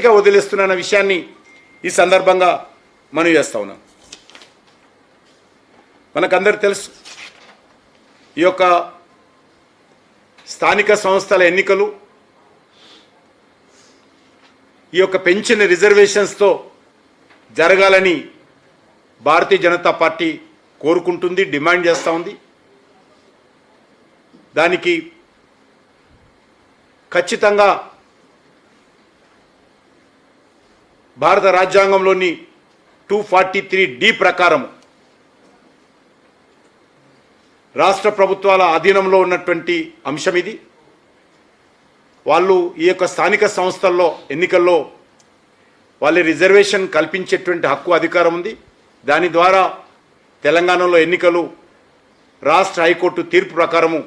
గాలిగా వదిలేస్తున్న విషయాన్ని ఈ సందర్భంగా మనం చేస్తా ఉన్నాం. మనకందరూ తెలుసు, ఈ యొక్క స్థానిక సంస్థల ఎన్నికలు ఈ యొక్క పెంచిన రిజర్వేషన్స్తో జరగాలని భారతీయ జనతా పార్టీ కోరుకుంటుంది, డిమాండ్ చేస్తూ ఉంది. దానికి ఖచ్చితంగా భారత రాజ్యాంగంలోని 243D ప్రకారం రాష్ట్ర ప్రభుత్వాల అధీనంలో ఉన్నటువంటి అంశం ఇది. వాళ్ళు ఈ యొక్క స్థానిక సంస్థల్లో ఎన్నికల్లో వాళ్ళ రిజర్వేషన్ కల్పించేటువంటి హక్కు అధికారం ఉంది. దాని ద్వారా తెలంగాణలో ఎన్నికలు రాష్ట్ర హైకోర్టు తీర్పు ప్రకారము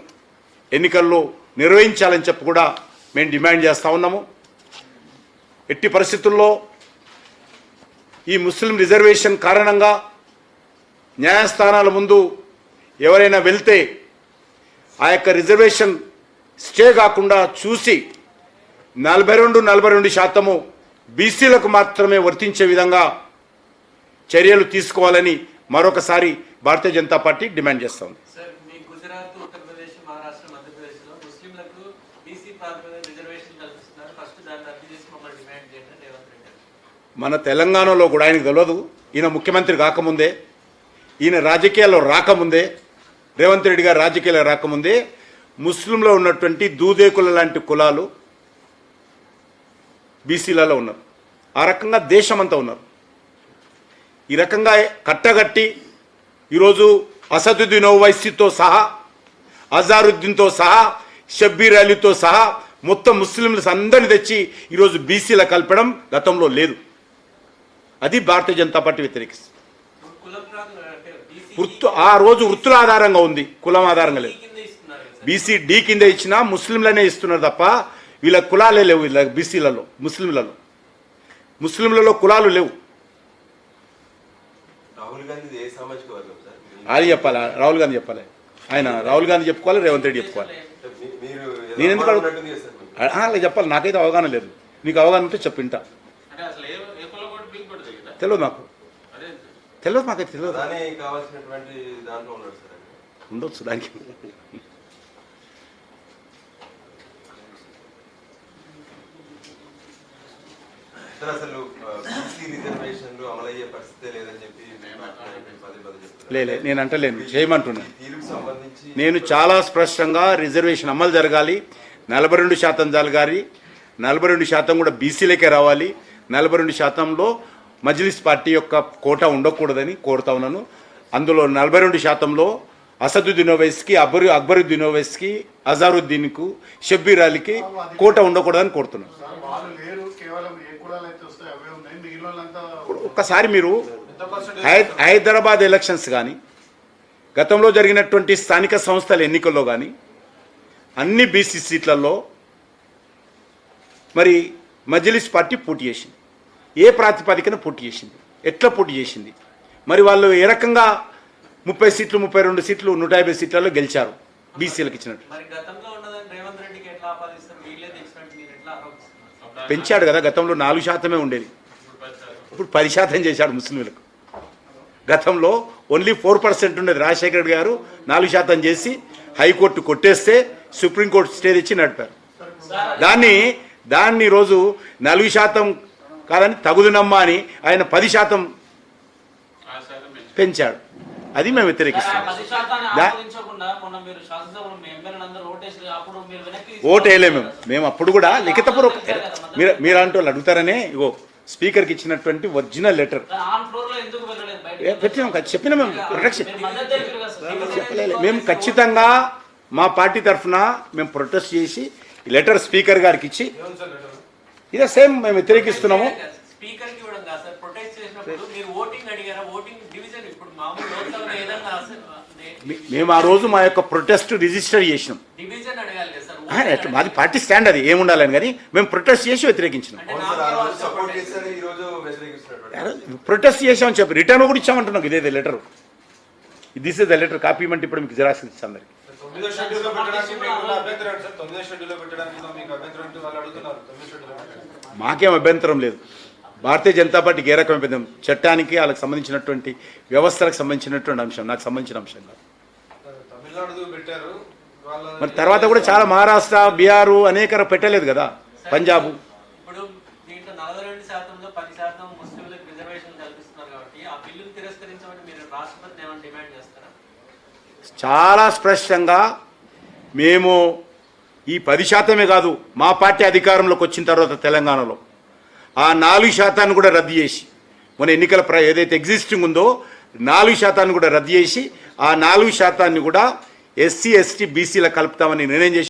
ఎన్నికల్లో నిర్వహించాలని చెప్పి కూడా మేము డిమాండ్ చేస్తూ ఉన్నాము. ఎట్టి పరిస్థితుల్లో ఈ ముస్లిం రిజర్వేషన్ కారణంగా న్యాయస్థానాల ముందు ఎవరైనా వెళ్తే ఆ యొక్క రిజర్వేషన్ స్టే కాకుండా చూసి 42% బీసీలకు మాత్రమే వర్తించే విధంగా చర్యలు తీసుకోవాలని మరొకసారి భారతీయ జనతా పార్టీ డిమాండ్ చేస్తోంది. మన తెలంగాణలో కూడా ఆయనకు తెలియదు. ఈయన ముఖ్యమంత్రి కాకముందే, ఈయన రాజకీయాల్లో రాకముందే, రేవంత్ రెడ్డి గారు రాజకీయాల్లో రాకముందే ముస్లింలో ఉన్నటువంటి దూదేకుల లాంటి కులాలు బీసీలలో ఉన్నారు. ఆ రకంగా దేశమంతా ఉన్నారు. ఈ రకంగా కట్టగట్టి ఈరోజు అసదుద్దీన్ ఓవైసీతో సహా, అజారుద్దీన్తో సహా, షబ్బీర్ అలీతో సహా మొత్తం ముస్లింలు అందరిని తెచ్చి ఈరోజు బీసీల కలపడం గతంలో లేదు. అది భారతీయ జనతా పార్టీ వ్యతిరేకిస్తుంది. ఆ రోజు వృత్తుల ఆధారంగా ఉంది, కులం ఆధారంగా లేదు. బీసీ డి కింద ఇచ్చినా ముస్లింలనే ఇస్తున్నారు తప్ప వీళ్ళ కులాలే లేవు. వీళ్ళ బీసీలలో ముస్లింలలో కులాలు లేవు. అది చెప్పాలి, రాహుల్ గాంధీ చెప్పాలి. రాహుల్ గాంధీ చెప్పుకోవాలి, రేవంత్ రెడ్డి చెప్పుకోవాలి. నేను ఎందుకు అలా చెప్పాలి? నాకైతే అవగాహన లేదు. నీకు అవగాహన ఉంటే చెప్పింటా. తెలియదు, నాకు తెలియదు, మాకైతే తెలియదు. ఉండొచ్చు దానికి. లేదు, నేను అంటలేను, చేయమంటున్నాను. నేను చాలా స్పష్టంగా రిజర్వేషన్ అమలు జరగాలి, 42% జరగాలి, 42% కూడా బీసీలకే రావాలి, 42%లో మజ్లిస్ పార్టీ యొక్క కోటా ఉండకూడదని కోరుతా ఉన్నాను. అందులో 42%లో అసదుద్దీన్ ఓవైసీకి, అక్బరుద్దీన్ ఓవైసీకి, అజారుద్దీన్కు, షబ్బీర్ అలీకి కోటా ఉండకూడదని కోరుతున్నాను. ఒక్కసారి మీరు హైదరాబాద్ ఎలక్షన్స్ కానీ, గతంలో జరిగినటువంటి స్థానిక సంస్థల ఎన్నికల్లో కానీ అన్ని బీసీ సీట్లలో మరి మజ్లిస్ పార్టీ పోటీ చేసింది. ఏ ప్రాతిపదికన పోటీ చేసింది, ఎట్లా పోటీ చేసింది, మరి వాళ్ళు ఏ రకంగా 30 సీట్లు, 32 సీట్లు, 150 సీట్లలో గెలిచారు బీసీలకు ఇచ్చినట్టు. పెంచాడు కదా. గతంలో 4% ఉండేది, ఇప్పుడు 10% చేశాడు ముస్లింలకు. గతంలో ఓన్లీ 4% ఉండేది. రాజశేఖర రెడ్డి గారు 4% చేసి హైకోర్టు కొట్టేస్తే సుప్రీంకోర్టు స్టే తెచ్చి నడిపారు. దాన్ని రోజు 4% కాదని తగుదునమ్మా అని ఆయన 10% పెంచాడు. అది మేము వ్యతిరేకిస్తాం. ఓటు వేయలేము మేము అప్పుడు కూడా లిఖితపూర్వక. మీరు అంటే వాళ్ళు అడుగుతారనే ఇగో స్పీకర్కి ఇచ్చినటువంటి ఒరిజినల్ లెటర్ పెట్టినాం. చెప్పినా మేము ప్రొటెక్షన్ చెప్పలేదు. మేము ఖచ్చితంగా మా పార్టీ తరఫున మేము ప్రొటెస్ట్ చేసి లెటర్ స్పీకర్ గారికి ఇచ్చి ఇదే సేమ్ మేము వ్యతిరేకిస్తున్నాము. మేము ఆ రోజు మా యొక్క ప్రొటెస్ట్ రిజిస్టర్ చేసినాం. మాది పార్టీ స్టాండ్, అది ఏముండాలని, కానీ మేము ప్రొటెస్ట్ చేసి వ్యతిరేకించినాం. ప్రొటెస్ట్ చేసామని చెప్పి రిటర్న్ కూడా ఇచ్చామంటున్నాం. ఇదే letter, this is the letter. Copy ఇవ్వమంటే ఇప్పుడు మీకు జిరాక్స్ ఇచ్చాం అందరికి. మాకేం అభ్యంతరం లేదు. భారతీయ జనతా పార్టీకి ఏ రకమైన అభ్యంతరం, చట్టానికి వాళ్ళకి సంబంధించినటువంటి వ్యవస్థలకు సంబంధించినటువంటి అంశం, నాకు సంబంధించిన అంశం కాదు. మరి తర్వాత కూడా చాలా మహారాష్ట్ర, బీహారు అనేక పెట్టలేదు కదా, పంజాబ్. ఇప్పుడు దీంట్లో 42%లో 10% ముస్లింలకు రిజర్వేషన్ కల్పిస్తున్నారు కాబట్టి ఆ బిల్లును తిరస్కరించమని మీరు రాష్ట్రపతిని ఏమైనా డిమాండ్ చేస్తారా? చాలా స్పష్టంగా మేము ఈ 10% కాదు, మా పార్టీ అధికారంలోకి వచ్చిన తర్వాత తెలంగాణలో ఆ 4% కూడా రద్దు చేసి, మన ఎన్నికల ఏదైతే ఎగ్జిస్టింగ్ ఉందో 4% కూడా రద్దు చేసి ఆ 4% కూడా ఎస్సీ ఎస్టీ బీసీలకు కలుపుతామని నిర్ణయం చేసి